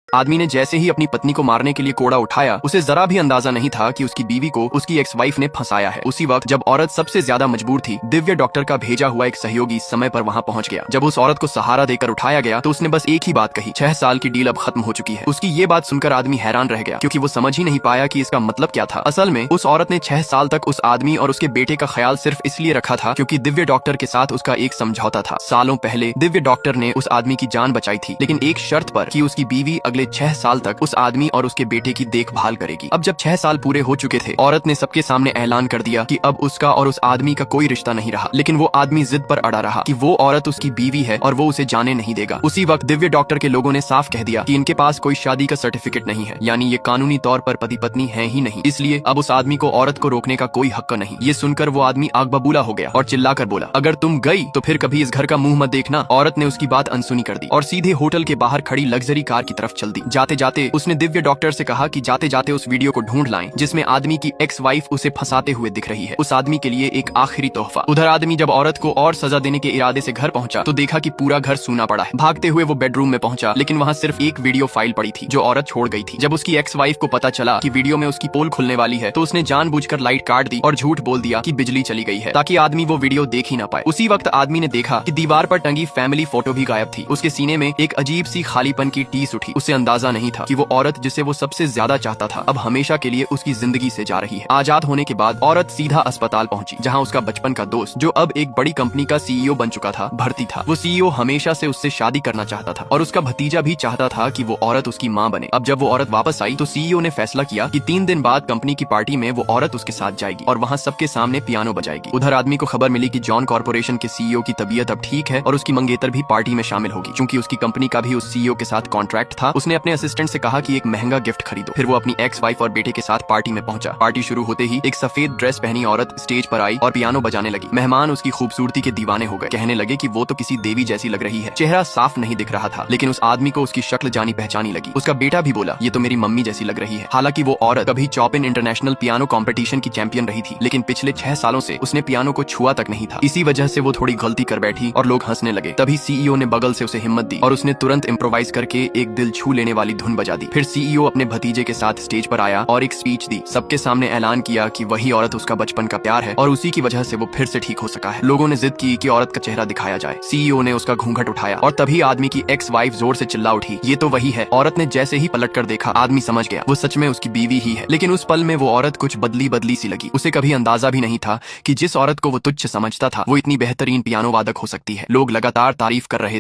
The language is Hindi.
आदमी ने जैसे ही अपनी पत्नी को मारने के लिए कोड़ा उठाया, उसे जरा भी अंदाजा नहीं था कि उसकी बीवी को उसकी एक्स वाइफ ने फंसाया है। उसी वक्त जब औरत सबसे ज्यादा मजबूर थी, दिव्य डॉक्टर का भेजा हुआ एक सहयोगी समय पर वहां पहुंच गया। जब उस औरत को सहारा देकर उठाया गया तो उसने बस एक ही बात कही, 6 साल की डील अब खत्म हो चुकी है। उसकी ये बात सुनकर आदमी हैरान रह गया, क्योंकि वो समझ ही नहीं पाया कि इसका मतलब क्या था। असल में उस औरत ने 6 साल तक उस आदमी और उसके बेटे का ख्याल सिर्फ इसलिए रखा था क्योंकि दिव्य डॉक्टर के साथ उसका एक समझौता था। सालों पहले दिव्य डॉक्टर ने उस आदमी की जान बचाई थी, लेकिन एक शर्त पर कि उसकी बीवी अगले 6 साल तक उस आदमी और उसके बेटे की देखभाल करेगी। अब जब 6 साल पूरे हो चुके थे, औरत ने सबके सामने ऐलान कर दिया कि अब उसका और उस आदमी का कोई रिश्ता नहीं रहा। लेकिन वो आदमी जिद पर अड़ा रहा कि वो औरत उसकी बीवी है और वो उसे जाने नहीं देगा। उसी वक्त दिव्य डॉक्टर के लोगों ने साफ कह दिया कि इनके पास कोई शादी का सर्टिफिकेट नहीं है, यानी ये कानूनी तौर पर पति पत्नी है ही नहीं, इसलिए अब उस आदमी को औरत को रोकने का कोई हक नहीं। ये सुनकर वो आदमी आग बबूला हो गया और चिल्लाकर बोला, अगर तुम गई तो फिर कभी इस घर का मुंह मत देखना। औरत ने उसकी बात अनसुनी कर दी और सीधे होटल के बाहर खड़ी लग्जरी कार की तरफ चल दी। जाते जाते उसने दिव्य डॉक्टर से कहा कि जाते जाते उस वीडियो को ढूंढ लाएं जिसमें आदमी की एक्स वाइफ उसे फंसाते हुए दिख रही है, उस आदमी के लिए एक आखिरी तोहफा। उधर आदमी जब औरत को और सजा देने के इरादे से घर पहुंचा तो देखा कि पूरा घर सूना पड़ा है। भागते हुए वो बेडरूम में पहुंचा, लेकिन वहां सिर्फ एक वीडियो फाइल पड़ी थी जो औरत छोड़ गई थी। जब उसकी एक्स वाइफ को पता चला कि वीडियो में उसकी पोल खुलने वाली है तो उसने जानबूझकर लाइट काट दी और झूठ बोल दिया कि बिजली चली गई है, ताकि आदमी वो वीडियो देख ही ना पाए। उसी वक्त आदमी ने देखा कि दीवार पर टंगी फैमिली फोटो भी गायब थी। उसके सीने में एक अजीब सी खालीपन की टीस उठी। उसे अंदाजा नहीं था कि वो औरत जिसे वो सबसे ज्यादा चाहता था अब हमेशा के लिए उसकी जिंदगी से जा रही है। आजाद होने के बाद औरत सीधा अस्पताल पहुंची, जहां उसका बचपन का दोस्त, जो अब एक बड़ी कंपनी का सीईओ बन चुका था, भर्ती था। वो सीईओ हमेशा से उससे शादी करना चाहता था और उसका भतीजा भी चाहता था कि वो औरत उसकी मां बने। अब जब वो औरत वापस आई तो सीईओ ने फैसला किया कि 3 दिन बाद कंपनी की पार्टी में वो औरत उसके साथ जाएगी और वहां सबके सामने पियानो बजाएगी। उधर आदमी को खबर मिली कि जॉन कॉर्पोरेशन के सीईओ की तबीयत अब ठीक है और उसकी मंगेतर भी पार्टी में शामिल होगी। चूंकि उसकी कंपनी का भी उस सीईओ के साथ कॉन्ट्रैक्ट था, उसने अपने असिस्टेंट से कहा कि एक महंगा गिफ्ट खरीदो। फिर वो अपनी एक्स वाइफ और बेटे के साथ पार्टी में पहुंचा। पार्टी शुरू होते ही एक सफेद ड्रेस पहनी औरत स्टेज पर आई और पियानो बजाने लगी। मेहमान उसकी खूबसूरती के दीवाने हो गए, कहने लगे कि वो तो किसी देवी जैसी लग रही है। चेहरा साफ नहीं दिख रहा था, लेकिन उस आदमी को उसकी शक्ल जानी पहचानी लगी। उसका बेटा भी बोला, ये तो मेरी मम्मी जैसी लग रही है। हालांकि वो औरत कभी चॉपिन इंटरनेशनल पियानो कंपटीशन की चैंपियन रही थी, लेकिन पिछले 6 सालों से उसने पियानो को छुआ तक नहीं था। इसी वजह से वो थोड़ी गलती कर बैठी और लोग हंसने लगे। तभी सीईओ ने बगल से उसे हिम्मत दी और उसने तुरंत इम्प्रोवाइज करके एक दिल छू लेने वाली धुन बजा दी। फिर सीईओ अपने भतीजे के साथ स्टेज पर आया और एक स्पीच दी। सबके सामने ऐलान किया कि वही औरत उसका बचपन का प्यार है और उसी की वजह से वो फिर से ठीक हो सका है। लोगों ने जिद की कि औरत का चेहरा दिखाया जाए। सीईओ ने उसका घूंघट उठाया और तभी आदमी की एक्स वाइफ जोर से चिल्ला उठी, ये तो वही है। औरत ने जैसे ही पलट कर देखा, आदमी समझ गया वो सच में उसकी बीवी ही है। लेकिन उस पल में वो औरत कुछ बदली बदली सी लगी। उसे कभी अंदाजा भी नहीं था कि जिस औरत को वो तुच्छ समझता था वो इतनी बेहतरीन पियानो वादक हो सकती है। लोग लगातार तारीफ कर रहे थे।